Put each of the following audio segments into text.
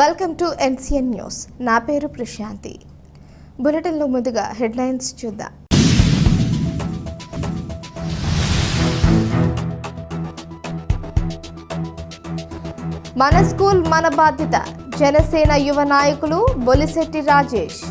Welcome to NCN news. నా పేరు ప్రశాంతి. బులెటిన్లో ముందుగా హెడ్లైన్స్ చూద్దాం. మన స్కూల్ మన బాధ్యత, జనసేన యువ నాయకులు బొలిశెట్టి రాజేష్.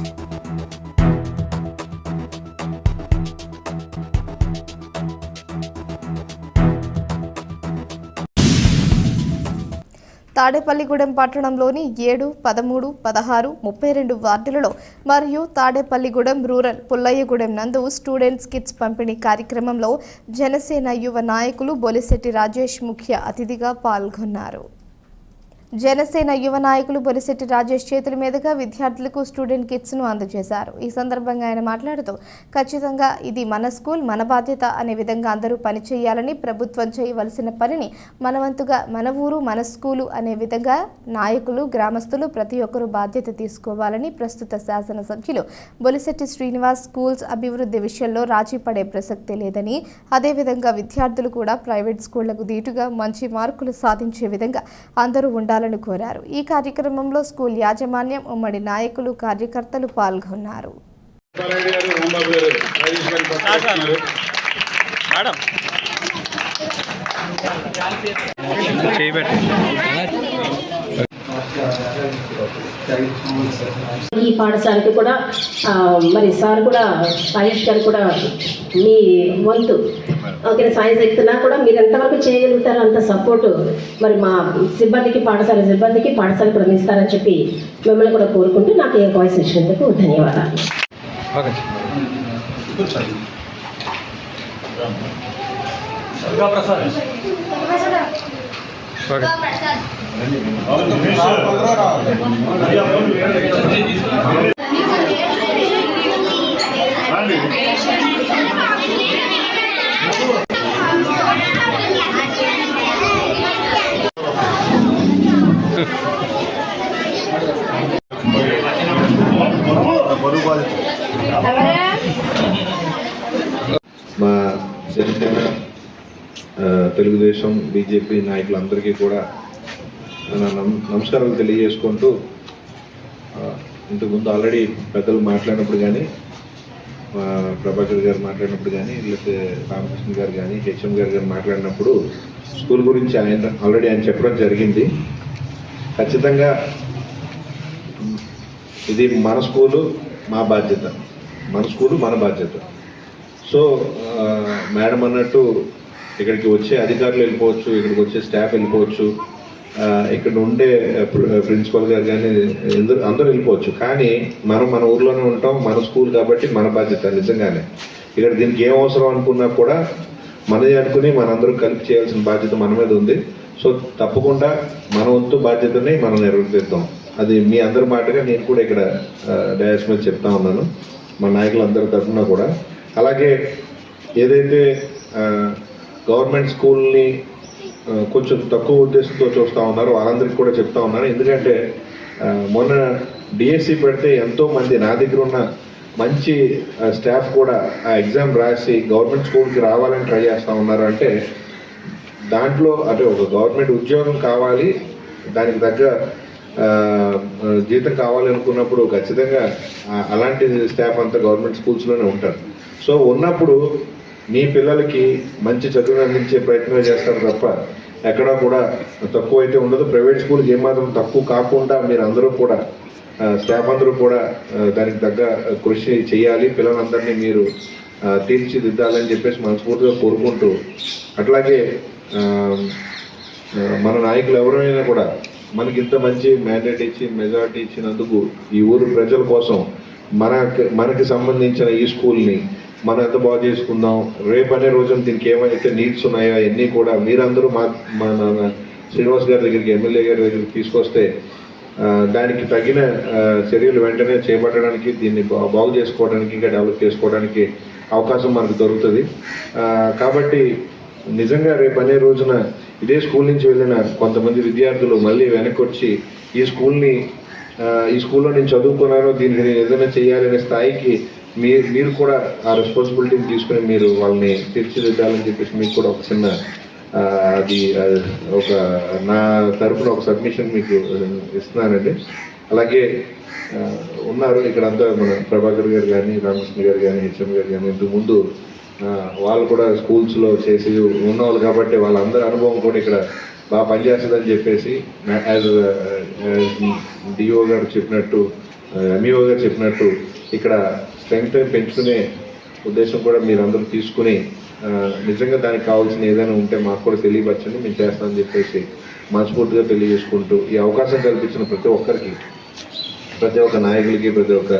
తాడేపల్లిగూడెం పట్టణంలోని 7, 13, 16, 32 వార్డులలో మరియు తాడేపల్లిగూడెం రూరల్ పుల్లయ్యగూడెం నందు స్టూడెంట్స్ కిట్స్ పంపిణీ కార్యక్రమంలో జనసేన యువ నాయకులు బొలిశెట్టి రాజేష్ ముఖ్య అతిథిగా పాల్గొన్నారు. జనసేన యువ నాయకులు బొలిశెట్టి రాజేష్ చేతుల మీదుగా విద్యార్థులకు స్టూడెంట్ కిట్స్ను అందజేశారు. ఈ సందర్భంగా ఆయన మాట్లాడుతూ, ఖచ్చితంగా ఇది మన స్కూల్ మన బాధ్యత అనే విధంగా అందరూ పనిచేయాలని, ప్రభుత్వం చేయవలసిన పనిని మనవంతుగా మన ఊరు మన స్కూలు అనే విధంగా నాయకులు గ్రామస్తులు ప్రతి ఒక్కరూ బాధ్యత తీసుకోవాలని, ప్రస్తుత శాసనసభ్యులు బొలిశెట్టి శ్రీనివాస్ స్కూల్స్ అభివృద్ధి విషయంలో రాజీ పడే ప్రసక్తే లేదని, అదేవిధంగా విద్యార్థులు కూడా ప్రైవేట్ స్కూళ్లకు దీటుగా మంచి మార్కులు సాధించే విధంగా అందరూ ఉండాలని కోరారు. ఈ కార్యక్రమంలో స్కూల్ యాజమాన్యం, ఉమ్మడి నాయకులు, కార్యకర్తలు పాల్గొన్నారు. ఈ పాఠశాలకు కూడా మరి సార్ కూడా రాజేష్ గారు కూడా మీ వంతు ఓకే సాయం చెప్తున్నా కూడా మీరు ఎంతవరకు చేయగలుగుతారో అంత సపోర్టు మరి మా సిబ్బందికి పాఠశాల కూడా ఇస్తారని చెప్పి మిమ్మల్ని కూడా కోరుకుంటూ నాకు ఈ వాయిస్ ఇచ్చినందుకు ధన్యవాదాలు. మా జనసేన తెలుగుదేశం బీజేపీ నాయకులందరికీ కూడా నమస్కారాలు తెలియజేసుకుంటూ, ఇంతకుముందు ఆల్రెడీ పెద్దలు మాట్లాడినప్పుడు కానీ, ప్రభాకర్ గారు మాట్లాడినప్పుడు కానీ, లేకపోతే రామకృష్ణ గారు కానీ, హెచ్ఎం గారు మాట్లాడినప్పుడు స్కూల్ గురించి ఆల్రెడీ ఆయన చెప్పడం జరిగింది. ఖచ్చితంగా ఇది మన స్కూలు మా బాధ్యత, మన స్కూలు మన బాధ్యత. సో మేడం అన్నట్టు ఇక్కడికి వచ్చే అధికారులు వెళ్ళిపోవచ్చు, ఇక్కడికి వచ్చే స్టాఫ్ వెళ్ళిపోవచ్చు, ఇక్కడ ఉండే ప్రిన్సిపల్ గారు కానీ అందరూ వెళ్ళిపోవచ్చు. కానీ మనం మన ఊర్లోనే ఉంటాం, మన స్కూల్ కాబట్టి మన బాధ్యత. నిజంగానే ఇక్కడ దీనికి ఏం అవసరం అనుకున్నా కూడా మనది అనుకుని మనందరూ కలిపి చేయాల్సిన బాధ్యత మన మీద ఉంది. సో తప్పకుండా మన వంతు బాధ్యతని మనం నిర్వర్తిద్దాం. అది మీ అందరి మాటగా నేను కూడా ఇక్కడ డయాస్ మీద చెప్తా ఉన్నాను, మా నాయకులందరి తరఫున కూడా. అలాగే ఏదైతే గవర్నమెంట్ స్కూల్ని కొంచెం తక్కువ ఉద్దేశంతో చూస్తూ ఉన్నారో వాళ్ళందరికీ కూడా చెప్తా ఉన్నాను. ఎందుకంటే మొన్న డిఎస్సి పెడితే ఎంతోమంది నా దగ్గర ఉన్న మంచి స్టాఫ్ కూడా ఆ ఎగ్జామ్ రాసి గవర్నమెంట్ స్కూల్కి రావాలని ట్రై చేస్తూ ఉన్నారు. అంటే దాంట్లో అంటే ఒక గవర్నమెంట్ ఉద్యోగం కావాలి, దానికి తగ్గ జీతం కావాలి అనుకున్నప్పుడు ఖచ్చితంగా అలాంటి స్టాఫ్ అంతా గవర్నమెంట్ స్కూల్స్లోనే ఉంటారు. సో ఉన్నప్పుడు మీ పిల్లలకి మంచి చదువును అందించే ప్రయత్నం చేస్తారు తప్ప ఎక్కడా కూడా తక్కువ అయితే ఉండదు. ప్రైవేట్ స్కూల్కి ఏమాత్రం తక్కువ కాకుండా మీరు అందరూ కూడా స్టాఫ్ అందరూ కూడా దానికి తగ్గ కృషి చేయాలి, పిల్లలందరినీ మీరు తీర్చిదిద్దాలని చెప్పేసి మనస్ఫూర్తిగా కోరుకుంటూ, అట్లాగే మన నాయకులు ఎవరైనా కూడా మనకి ఇంత మంచి మ్యాండేట్ ఇచ్చి మెజారిటీ ఇచ్చినందుకు ఈ ఊరు ప్రజల కోసం మనకి సంబంధించిన ఈ స్కూల్ని మనం ఎంత బాగు చేసుకుందాం, రేపు అనే రోజున దీనికి ఏమైతే నీడ్స్ ఉన్నాయో అవన్నీ కూడా మీరందరూ మన శ్రీనివాస్ గారి దగ్గరికి, ఎమ్మెల్యే గారి దగ్గరికి తీసుకొస్తే దానికి తగిన చర్యలు వెంటనే చేపట్టడానికి, దీన్ని బాగు చేసుకోవడానికి, ఇంకా డెవలప్ చేసుకోవడానికి అవకాశం మనకు దొరుకుతుంది. కాబట్టి నిజంగా రేపు అనే రోజున ఇదే స్కూల్ నుంచి వెళ్ళిన కొంతమంది విద్యార్థులు మళ్ళీ వెనక్కి వచ్చి ఈ స్కూల్లో నేను చదువుకున్నాను, దీనికి నేను ఏదైనా చేయాలనే స్థాయికి మీరు కూడా ఆ రెస్పాన్సిబిలిటీని తీసుకుని మీరు వాళ్ళని తీర్చిదిద్దాలని చెప్పేసి మీకు కూడా ఒక చిన్న అది ఒక నా తరఫున ఒక సబ్మిషన్ మీకు ఇస్తున్నానండి. అలాగే ఉన్నారు ఇక్కడ అంతా మన ప్రభాకర్ గారు కానీ, రామకృష్ణ గారు కానీ, హెచ్ఎం గారు కానీ, ఇంతకు ముందు వాళ్ళు కూడా స్కూల్స్లో చేసి ఉన్నవాళ్ళు కాబట్టి వాళ్ళందరి అనుభవం కూడా ఇక్కడ బాగా పనిచేస్తుందని చెప్పేసి యాజ్ డిఓ గారు చెప్పినట్టు, ఎంఈఓ గారు చెప్పినట్టు ఇక్కడ స్ట్రెంగ్త్ పెంచుకునే ఉద్దేశం కూడా మీరు అందరూ తీసుకుని నిజంగా దానికి కావాల్సిన ఏదైనా ఉంటే మాకు కూడా తెలియపరచండి, మేము చేస్తామని చెప్పేసి మనస్ఫూర్తిగా తెలియజేసుకుంటూ ఈ అవకాశం కల్పించిన ప్రతి ఒక్కరికి, ప్రతి ఒక్క నాయకులకి, ప్రతి ఒక్క